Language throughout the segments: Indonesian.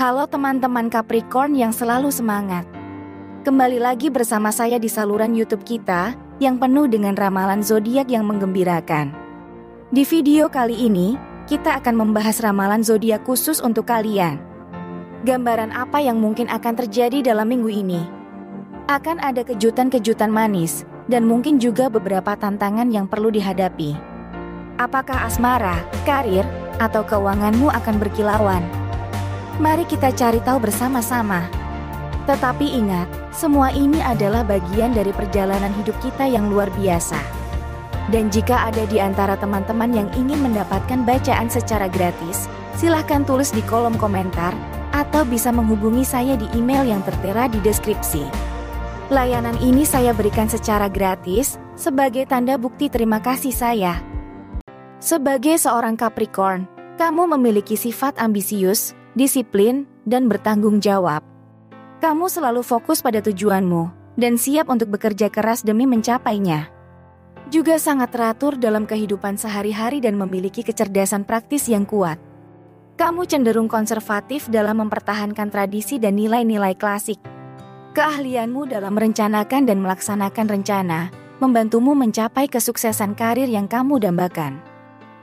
Halo teman-teman Capricorn yang selalu semangat. Kembali lagi bersama saya di saluran YouTube kita yang penuh dengan ramalan zodiak yang menggembirakan. Di video kali ini, kita akan membahas ramalan zodiak khusus untuk kalian. Gambaran apa yang mungkin akan terjadi dalam minggu ini? Akan ada kejutan-kejutan manis dan mungkin juga beberapa tantangan yang perlu dihadapi. Apakah asmara, karir, atau keuanganmu akan berkilauan? Mari kita cari tahu bersama-sama. Tetapi ingat, semua ini adalah bagian dari perjalanan hidup kita yang luar biasa. Dan jika ada di antara teman-teman yang ingin mendapatkan bacaan secara gratis, silahkan tulis di kolom komentar, atau bisa menghubungi saya di email yang tertera di deskripsi. Layanan ini saya berikan secara gratis, sebagai tanda bukti terima kasih saya. Sebagai seorang Capricorn, kamu memiliki sifat ambisius, disiplin, dan bertanggung jawab. Kamu selalu fokus pada tujuanmu, dan siap untuk bekerja keras demi mencapainya. Juga sangat teratur dalam kehidupan sehari-hari dan memiliki kecerdasan praktis yang kuat. Kamu cenderung konservatif dalam mempertahankan tradisi dan nilai-nilai klasik. Keahlianmu dalam merencanakan dan melaksanakan rencana, membantumu mencapai kesuksesan karir yang kamu dambakan.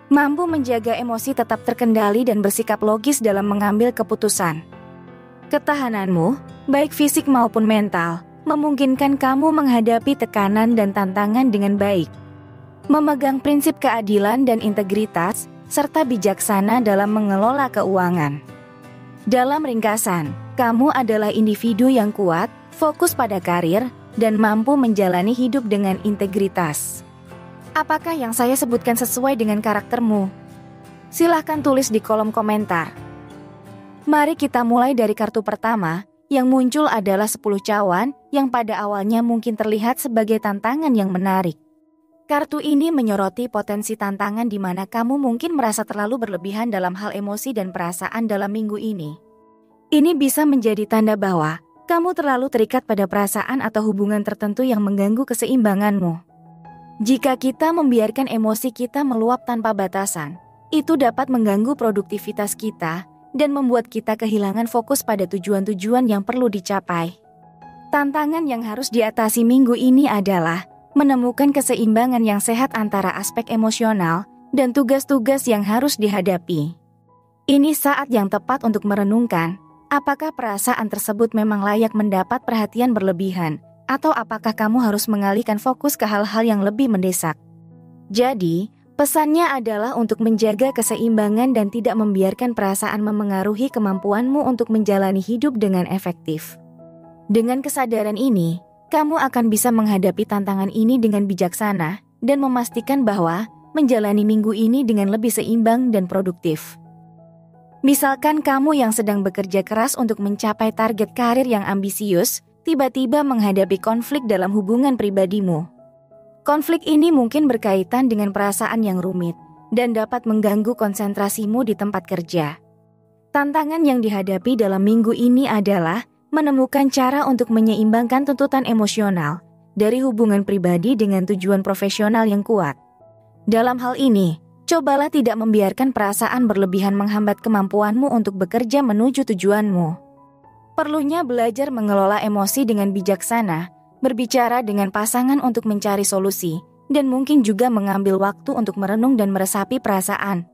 Mampu menjaga emosi tetap terkendali dan bersikap logis dalam mengambil keputusan. Ketahananmu, baik fisik maupun mental, memungkinkan kamu menghadapi tekanan dan tantangan dengan baik. Memegang prinsip keadilan dan integritas, serta bijaksana dalam mengelola keuangan. Dalam ringkasan, kamu adalah individu yang kuat, fokus pada karir, dan mampu menjalani hidup dengan integritas. Apakah yang saya sebutkan sesuai dengan karaktermu? Silahkan tulis di kolom komentar. Mari kita mulai dari kartu pertama, yang muncul adalah 10 cawan, yang pada awalnya mungkin terlihat sebagai tantangan yang menarik. Kartu ini menyoroti potensi tantangan di mana kamu mungkin merasa terlalu berlebihan dalam hal emosi dan perasaan dalam minggu ini. Ini bisa menjadi tanda bahwa kamu terlalu terikat pada perasaan atau hubungan tertentu yang mengganggu keseimbanganmu. Jika kita membiarkan emosi kita meluap tanpa batasan, itu dapat mengganggu produktivitas kita dan membuat kita kehilangan fokus pada tujuan-tujuan yang perlu dicapai. Tantangan yang harus diatasi minggu ini adalah menemukan keseimbangan yang sehat antara aspek emosional dan tugas-tugas yang harus dihadapi. Ini saat yang tepat untuk merenungkan, apakah perasaan tersebut memang layak mendapat perhatian berlebihan, atau apakah kamu harus mengalihkan fokus ke hal-hal yang lebih mendesak. Jadi, pesannya adalah untuk menjaga keseimbangan dan tidak membiarkan perasaan memengaruhi kemampuanmu untuk menjalani hidup dengan efektif. Dengan kesadaran ini, kamu akan bisa menghadapi tantangan ini dengan bijaksana dan memastikan bahwa menjalani minggu ini dengan lebih seimbang dan produktif. Misalkan kamu yang sedang bekerja keras untuk mencapai target karir yang ambisius, tiba-tiba menghadapi konflik dalam hubungan pribadimu. Konflik ini mungkin berkaitan dengan perasaan yang rumit dan dapat mengganggu konsentrasimu di tempat kerja. Tantangan yang dihadapi dalam minggu ini adalah menemukan cara untuk menyeimbangkan tuntutan emosional dari hubungan pribadi dengan tujuan profesional yang kuat. Dalam hal ini, cobalah tidak membiarkan perasaan berlebihan menghambat kemampuanmu untuk bekerja menuju tujuanmu. Perlunya belajar mengelola emosi dengan bijaksana, berbicara dengan pasangan untuk mencari solusi, dan mungkin juga mengambil waktu untuk merenung dan meresapi perasaan.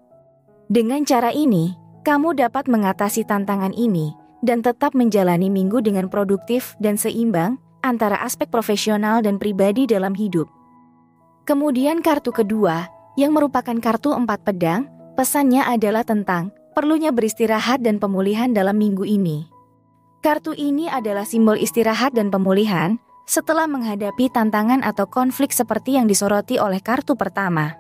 Dengan cara ini, kamu dapat mengatasi tantangan ini dan tetap menjalani minggu dengan produktif dan seimbang antara aspek profesional dan pribadi dalam hidup. Kemudian kartu kedua, yang merupakan kartu 4 pedang, pesannya adalah tentang perlunya beristirahat dan pemulihan dalam minggu ini. Kartu ini adalah simbol istirahat dan pemulihan setelah menghadapi tantangan atau konflik seperti yang disoroti oleh kartu pertama.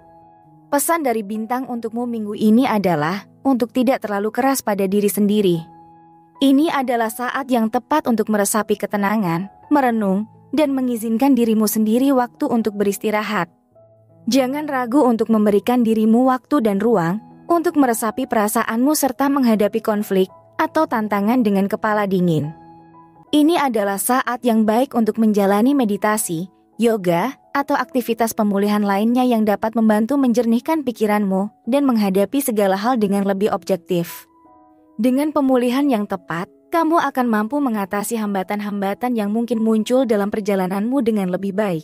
Pesan dari bintang untukmu minggu ini adalah untuk tidak terlalu keras pada diri sendiri. Ini adalah saat yang tepat untuk meresapi ketenangan, merenung, dan mengizinkan dirimu sendiri waktu untuk beristirahat. Jangan ragu untuk memberikan dirimu waktu dan ruang untuk meresapi perasaanmu serta menghadapi konflik atau tantangan dengan kepala dingin. Ini adalah saat yang baik untuk menjalani meditasi, yoga, atau aktivitas pemulihan lainnya yang dapat membantu menjernihkan pikiranmu dan menghadapi segala hal dengan lebih objektif. Dengan pemulihan yang tepat, kamu akan mampu mengatasi hambatan-hambatan yang mungkin muncul dalam perjalananmu dengan lebih baik.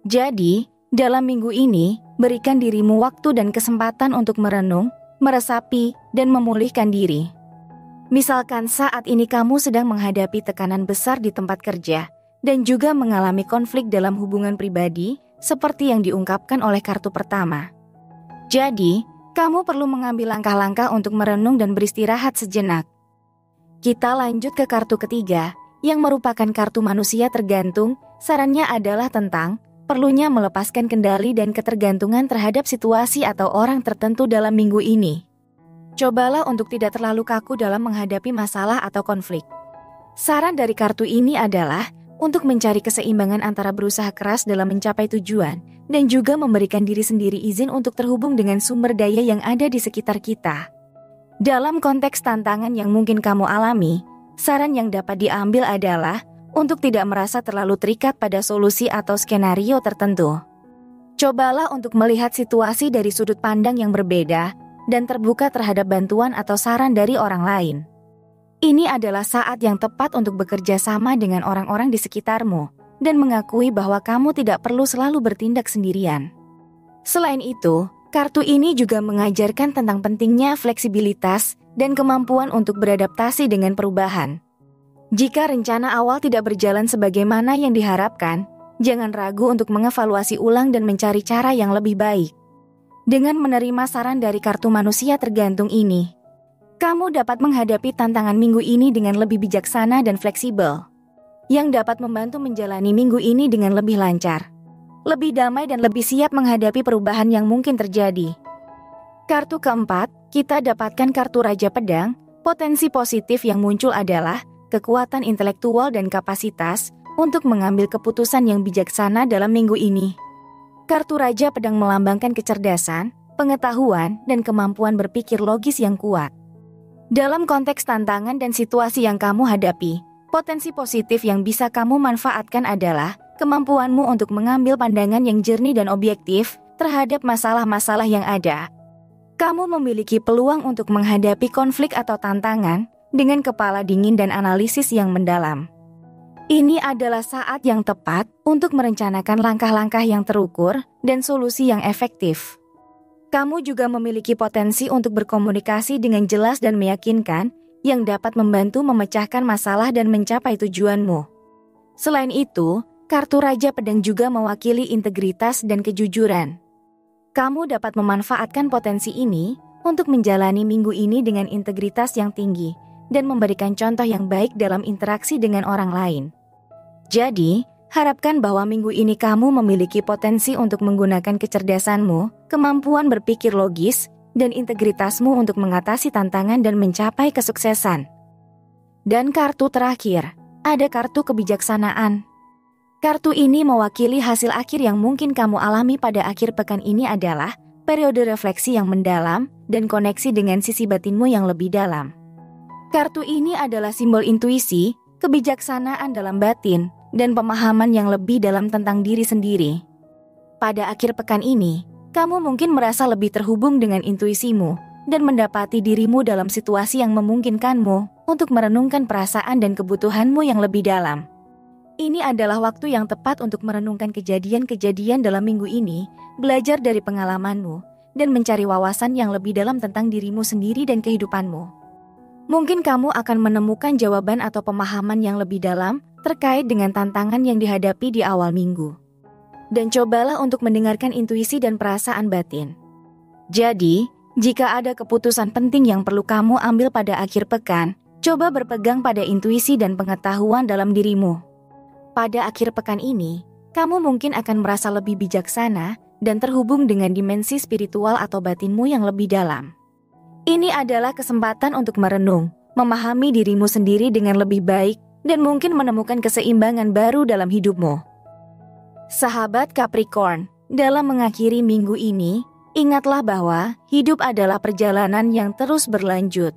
Jadi, dalam minggu ini, berikan dirimu waktu dan kesempatan untuk merenung, meresapi, dan memulihkan diri. Misalkan saat ini kamu sedang menghadapi tekanan besar di tempat kerja, dan juga mengalami konflik dalam hubungan pribadi, seperti yang diungkapkan oleh kartu pertama. Jadi, kamu perlu mengambil langkah-langkah untuk merenung dan beristirahat sejenak. Kita lanjut ke kartu ketiga, yang merupakan kartu manusia tergantung. Sarannya adalah tentang perlunya melepaskan kendali dan ketergantungan terhadap situasi atau orang tertentu dalam minggu ini. Cobalah untuk tidak terlalu kaku dalam menghadapi masalah atau konflik. Saran dari kartu ini adalah untuk mencari keseimbangan antara berusaha keras dalam mencapai tujuan dan juga memberikan diri sendiri izin untuk terhubung dengan sumber daya yang ada di sekitar kita. Dalam konteks tantangan yang mungkin kamu alami, saran yang dapat diambil adalah untuk tidak merasa terlalu terikat pada solusi atau skenario tertentu. Cobalah untuk melihat situasi dari sudut pandang yang berbeda dan terbuka terhadap bantuan atau saran dari orang lain. Ini adalah saat yang tepat untuk bekerja sama dengan orang-orang di sekitarmu dan mengakui bahwa kamu tidak perlu selalu bertindak sendirian. Selain itu, kartu ini juga mengajarkan tentang pentingnya fleksibilitas dan kemampuan untuk beradaptasi dengan perubahan. Jika rencana awal tidak berjalan sebagaimana yang diharapkan, jangan ragu untuk mengevaluasi ulang dan mencari cara yang lebih baik. Dengan menerima saran dari kartu manusia tergantung ini, kamu dapat menghadapi tantangan minggu ini dengan lebih bijaksana dan fleksibel, yang dapat membantu menjalani minggu ini dengan lebih lancar, lebih damai dan lebih siap menghadapi perubahan yang mungkin terjadi. Kartu keempat, kita dapatkan kartu Raja Pedang. Potensi positif yang muncul adalah kekuatan intelektual dan kapasitas untuk mengambil keputusan yang bijaksana dalam minggu ini. Kartu Raja Pedang melambangkan kecerdasan, pengetahuan, dan kemampuan berpikir logis yang kuat. Dalam konteks tantangan dan situasi yang kamu hadapi, potensi positif yang bisa kamu manfaatkan adalah kemampuanmu untuk mengambil pandangan yang jernih dan objektif terhadap masalah-masalah yang ada. Kamu memiliki peluang untuk menghadapi konflik atau tantangan dengan kepala dingin dan analisis yang mendalam. Ini adalah saat yang tepat untuk merencanakan langkah-langkah yang terukur dan solusi yang efektif. Kamu juga memiliki potensi untuk berkomunikasi dengan jelas dan meyakinkan yang dapat membantu memecahkan masalah dan mencapai tujuanmu. Selain itu, kartu Raja Pedang juga mewakili integritas dan kejujuran. Kamu dapat memanfaatkan potensi ini untuk menjalani minggu ini dengan integritas yang tinggi dan memberikan contoh yang baik dalam interaksi dengan orang lain. Jadi, harapkan bahwa minggu ini kamu memiliki potensi untuk menggunakan kecerdasanmu, kemampuan berpikir logis, dan integritasmu untuk mengatasi tantangan dan mencapai kesuksesan. Dan kartu terakhir, ada kartu kebijaksanaan. Kartu ini mewakili hasil akhir yang mungkin kamu alami pada akhir pekan ini adalah periode refleksi yang mendalam dan koneksi dengan sisi batinmu yang lebih dalam. Kartu ini adalah simbol intuisi, kebijaksanaan dalam batin, dan pemahaman yang lebih dalam tentang diri sendiri. Pada akhir pekan ini, kamu mungkin merasa lebih terhubung dengan intuisimu dan mendapati dirimu dalam situasi yang memungkinkanmu untuk merenungkan perasaan dan kebutuhanmu yang lebih dalam. Ini adalah waktu yang tepat untuk merenungkan kejadian-kejadian dalam minggu ini, belajar dari pengalamanmu, dan mencari wawasan yang lebih dalam tentang dirimu sendiri dan kehidupanmu. Mungkin kamu akan menemukan jawaban atau pemahaman yang lebih dalam terkait dengan tantangan yang dihadapi di awal minggu. Dan cobalah untuk mendengarkan intuisi dan perasaan batin. Jadi, jika ada keputusan penting yang perlu kamu ambil pada akhir pekan, coba berpegang pada intuisi dan pengetahuan dalam dirimu. Pada akhir pekan ini, kamu mungkin akan merasa lebih bijaksana dan terhubung dengan dimensi spiritual atau batinmu yang lebih dalam. Ini adalah kesempatan untuk merenung, memahami dirimu sendiri dengan lebih baik, dan mungkin menemukan keseimbangan baru dalam hidupmu. Sahabat Capricorn, dalam mengakhiri minggu ini, ingatlah bahwa hidup adalah perjalanan yang terus berlanjut.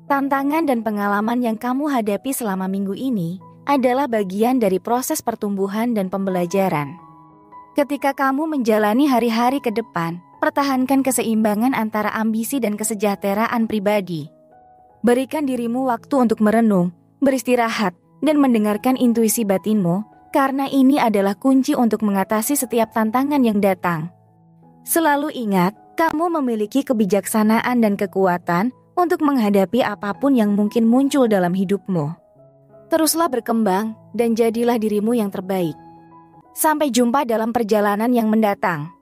Tantangan dan pengalaman yang kamu hadapi selama minggu ini adalah bagian dari proses pertumbuhan dan pembelajaran. Ketika kamu menjalani hari-hari ke depan, pertahankan keseimbangan antara ambisi dan kesejahteraan pribadi. Berikan dirimu waktu untuk merenung, beristirahat, dan mendengarkan intuisi batinmu, karena ini adalah kunci untuk mengatasi setiap tantangan yang datang. Selalu ingat, kamu memiliki kebijaksanaan dan kekuatan untuk menghadapi apapun yang mungkin muncul dalam hidupmu. Teruslah berkembang dan jadilah dirimu yang terbaik. Sampai jumpa dalam perjalanan yang mendatang.